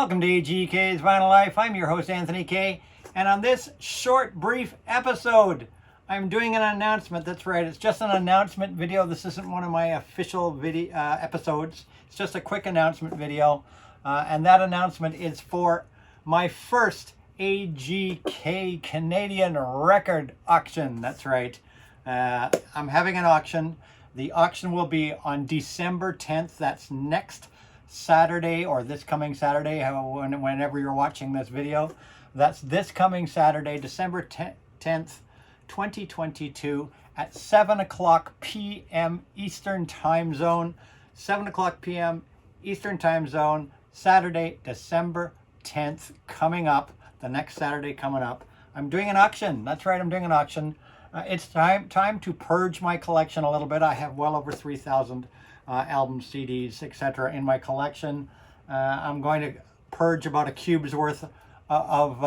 Welcome to AGK's Vinyl Life. I'm your host, Anthony K. And on this short, brief episode, I'm doing an announcement. That's right, it's just an announcement video. This isn't one of my official video episodes. It's just a quick announcement video. And that announcement is for my first AGK Canadian record auction. That's right. I'm having an auction. The auction will be on December 10th. That's next Saturday, or this coming Saturday, whenever you're watching this video. That's this coming Saturday, December 10th, 2022 at 7 o'clock p.m. Eastern Time Zone. 7 o'clock p.m. Eastern Time Zone, Saturday, December 10th, coming up, the next Saturday coming up. I'm doing an auction. That's right, I'm doing an auction. It's time to purge my collection a little bit. I have well over 3,000 albums, CDs, etc. in my collection. I'm going to purge about a cube's worth of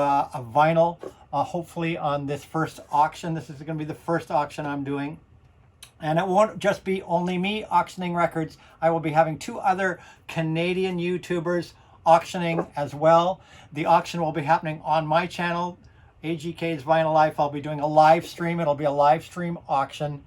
vinyl, hopefully on this first auction. This is going to be the first auction I'm doing. And it won't just be only me auctioning records. I will be having two other Canadian YouTubers auctioning as well. The auction will be happening on my channel, AGK's Vinyl Life. I'll be doing a live stream. It'll be a live stream auction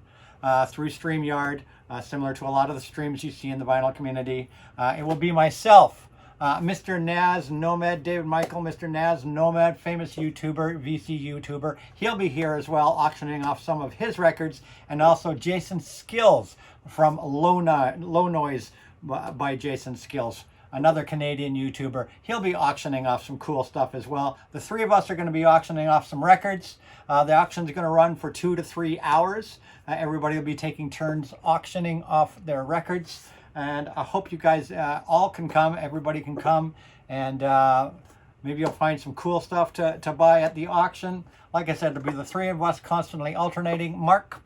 through StreamYard, similar to a lot of the streams you see in the vinyl community. It will be myself, Mr. Nazz Nomad, David Michael, Mr. Nazz Nomad, famous YouTuber, VC YouTuber. He'll be here as well, auctioning off some of his records, and also Jason Skilz from Low Noise by Jason Skilz, another Canadian YouTuber. He'll be auctioning off some cool stuff as well. The three of us are going to be auctioning off some records. The auction is going to run for 2 to 3 hours. Everybody will be taking turns auctioning off their records. And I hope you guys all can come. Everybody can come. And maybe you'll find some cool stuff to buy at the auction. Like I said, it'll be the three of us constantly alternating. Mark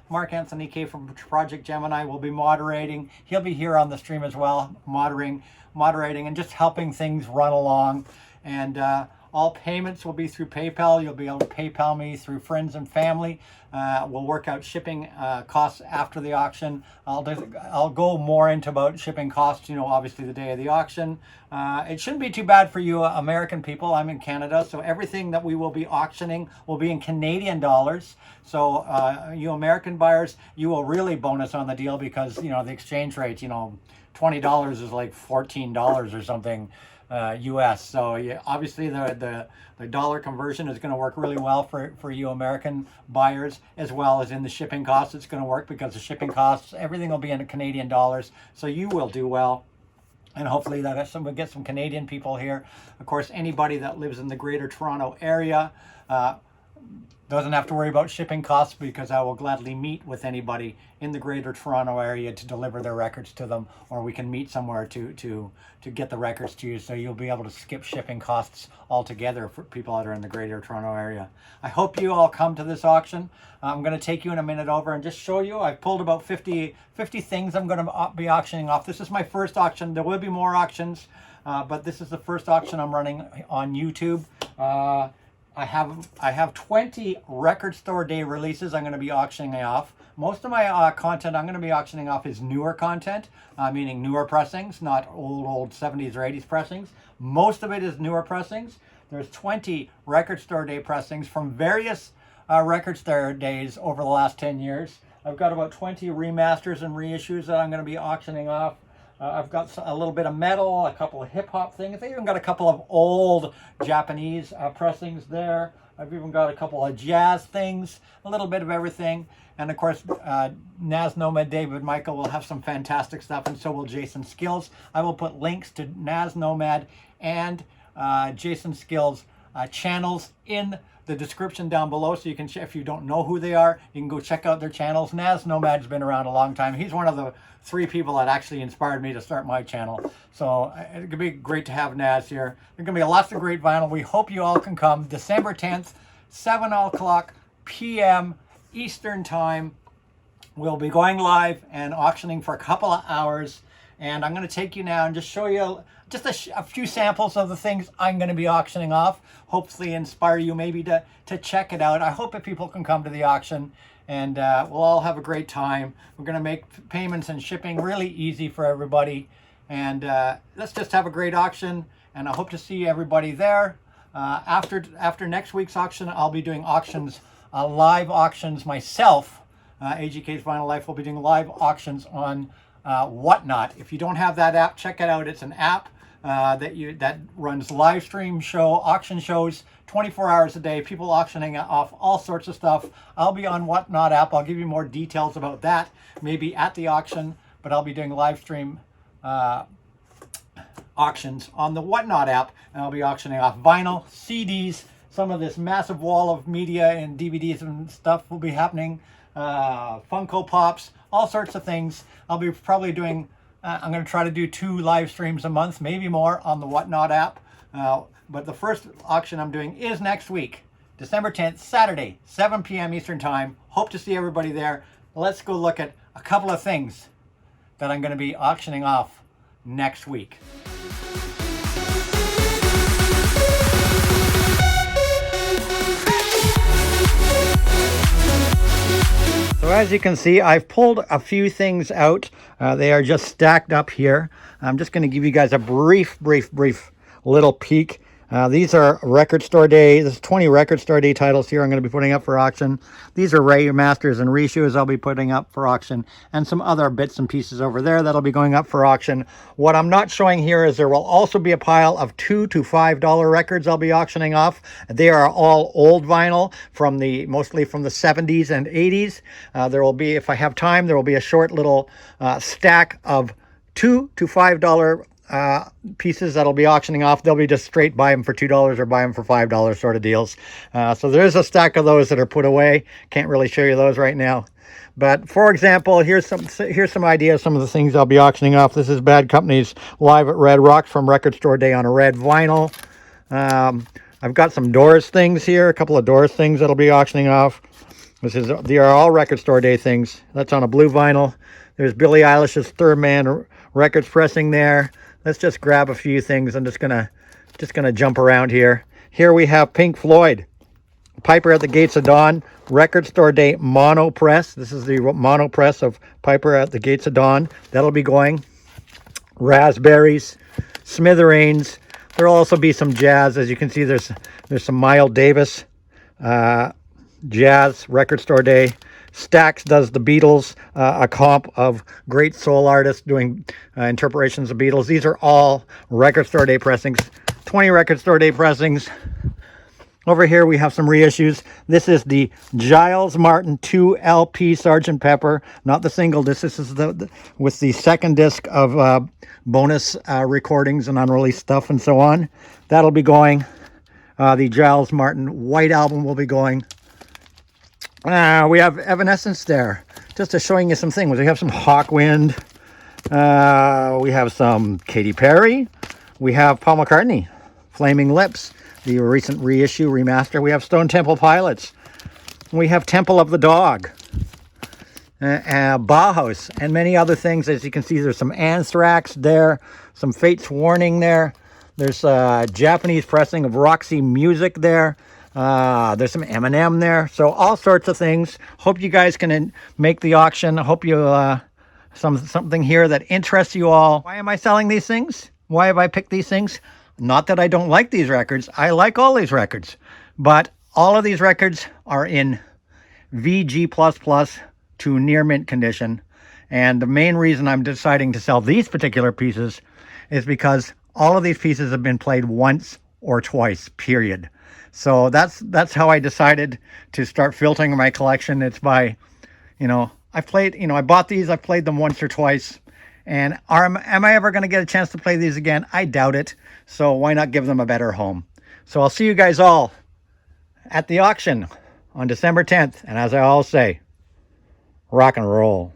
Mark Anthony K from Project Gemini will be moderating. He'll be here on the stream as well, moderating and just helping things run along. And all payments will be through PayPal. You'll be able to PayPal me through friends and family. We'll work out shipping costs after the auction. I'll go more into about shipping costs, obviously the day of the auction. It shouldn't be too bad for you American people. I'm in Canada, so everything that we will be auctioning will be in Canadian dollars. So you American buyers, you will really bonus on the deal because, the exchange rate, $20 is like $14 or something. US. So yeah, obviously the dollar conversion is going to work really well for you American buyers, as well as in the shipping costs. It's going to work because the shipping costs, everything will be in Canadian dollars. So you will do well. And hopefully we'll get some Canadian people here. Of course, anybody that lives in the Greater Toronto area doesn't have to worry about shipping costs, because I will gladly meet with anybody in the Greater Toronto area to deliver their records to them, or we can meet somewhere to get the records to you, so you'll be able to skip shipping costs altogether for people that are in the Greater Toronto area. I hope you all come to this auction. I'm going to take you in a minute over and just show you. I've pulled about 50 things I'm going to be auctioning off. This is my first auction. There will be more auctions, but this is the first auction I'm running on YouTube. I have 20 record store day releases I'm going to be auctioning off. Most of my content I'm going to be auctioning off is newer content, meaning newer pressings, not old 70s or 80s pressings. Most of it is newer pressings. There's 20 record store day pressings from various record store days over the last 10 years. I've got about 20 remasters and reissues that I'm going to be auctioning off. I've got a little bit of metal, a couple of hip-hop things. I've even got a couple of old Japanese pressings there. I've even got a couple of jazz things, a little bit of everything. And of course, Nazz Nomad David Michael will have some fantastic stuff, and so will Jason Skilz. I will put links to Nazz Nomad and Jason Skilz channels in the description down below, so you can, if you don't know who they are, you can go check out their channels. Nazz Nomad's been around a long time. He's one of the 3 people that actually inspired me to start my channel. So it's gonna be great to have Nazz here. There's gonna be lots of great vinyl. We hope you all can come. December 10th, 7 o'clock p.m. Eastern Time. We'll be going live and auctioning for a couple of hours. And I'm going to take you now and just show you just a few samples of the things I'm going to be auctioning off. Hopefully inspire you maybe to check it out. I hope that people can come to the auction, and we'll all have a great time. We're going to make payments and shipping really easy for everybody. And let's just have a great auction and I hope to see everybody there. After next week's auction, I'll be doing auctions, live auctions myself. AGK's Vinyl Life will be doing live auctions on Whatnot. If you don't have that app, check it out. It's an app that runs live stream auction shows 24 hours a day, people auctioning off all sorts of stuff. I'll be on Whatnot app. I'll give you more details about that maybe at the auction, but I'll be doing live stream auctions on the Whatnot app, and I'll be auctioning off vinyl, CDs, some of this massive wall of media and DVDs and stuff will be happening, Funko Pops, all sorts of things. I'll be probably doing, I'm going to try to do 2 live streams a month, maybe more, on the Whatnot app. But the first auction I'm doing is next week, December 10th, Saturday, 7 p.m. Eastern Time. Hope to see everybody there. Let's go look at a couple of things that I'm going to be auctioning off next week. So as you can see, I've pulled a few things out. They are just stacked up here. I'm just going to give you guys a brief little peek. These are record store day. There's 20 record store day titles here I'm going to be putting up for auction. These are remasters and reissues I'll be putting up for auction, and some other bits and pieces over there that'll be going up for auction. What I'm not showing here is there will also be a pile of $2 to $5 records I'll be auctioning off. They are all old vinyl from mostly from the 70s and 80s. There will be, if I have time, there will be a short little stack of $2 to $5 pieces that'll be auctioning off. They'll be just straight buy them for $2 or buy them for $5 sort of deals. So there is a stack of those that are put away. Can't really show you those right now. But for example, here's some ideas, some of the things I'll be auctioning off. This is Bad Company's Live at Red Rocks from Record Store Day on a red vinyl. I've got some Doors things here, a couple of Doors things that'll be auctioning off. They are all Record Store Day things. That's on a blue vinyl. There's Billie Eilish's Third Man Records pressing there. Let's just grab a few things. I'm just gonna jump around here. Here we have Pink Floyd, Piper at the Gates of Dawn, Record Store Day mono press. This is the mono press of Piper at the Gates of Dawn. That'll be going. Raspberries, Smithereens. There'll also be some jazz. As you can see, there's some Miles Davis jazz, Record Store Day. Stax does the Beatles, a comp of great soul artists doing interpretations of Beatles. These are all Record Store Day pressings, 20 Record Store Day pressings. Over here we have some reissues. This is the Giles Martin 2 LP Sgt. Pepper, not the single disc. This is with the second disc of bonus recordings and unreleased stuff and so on. That'll be going. The Giles Martin White Album will be going. We have Evanescence there, just to showing you some things. We have some Hawkwind. We have some Katy Perry. We have Paul McCartney, Flaming Lips, the recent reissue, remaster. We have Stone Temple Pilots. We have Temple of the Dog, Bauhaus, and many other things. As you can see, there's some Anthrax there, some Fates Warning there. There's a Japanese pressing of Roxy Music there. There's some Eminem there. So all sorts of things. Hope you guys can make the auction. Hope you something here that interests you all. Why am I selling these things? Why have I picked these things? Not that I don't like these records. I like all these records. But all of these records are in VG++ to near mint condition. And the main reason I'm deciding to sell these particular pieces is because all of these pieces have been played once or twice, period. So that's how I decided to start filtering my collection. It's by, I bought these, I've played them once or twice. And am I ever going to get a chance to play these again? I doubt it. So why not give them a better home? So I'll see you guys all at the auction on December 10th. And as I always say, rock and roll.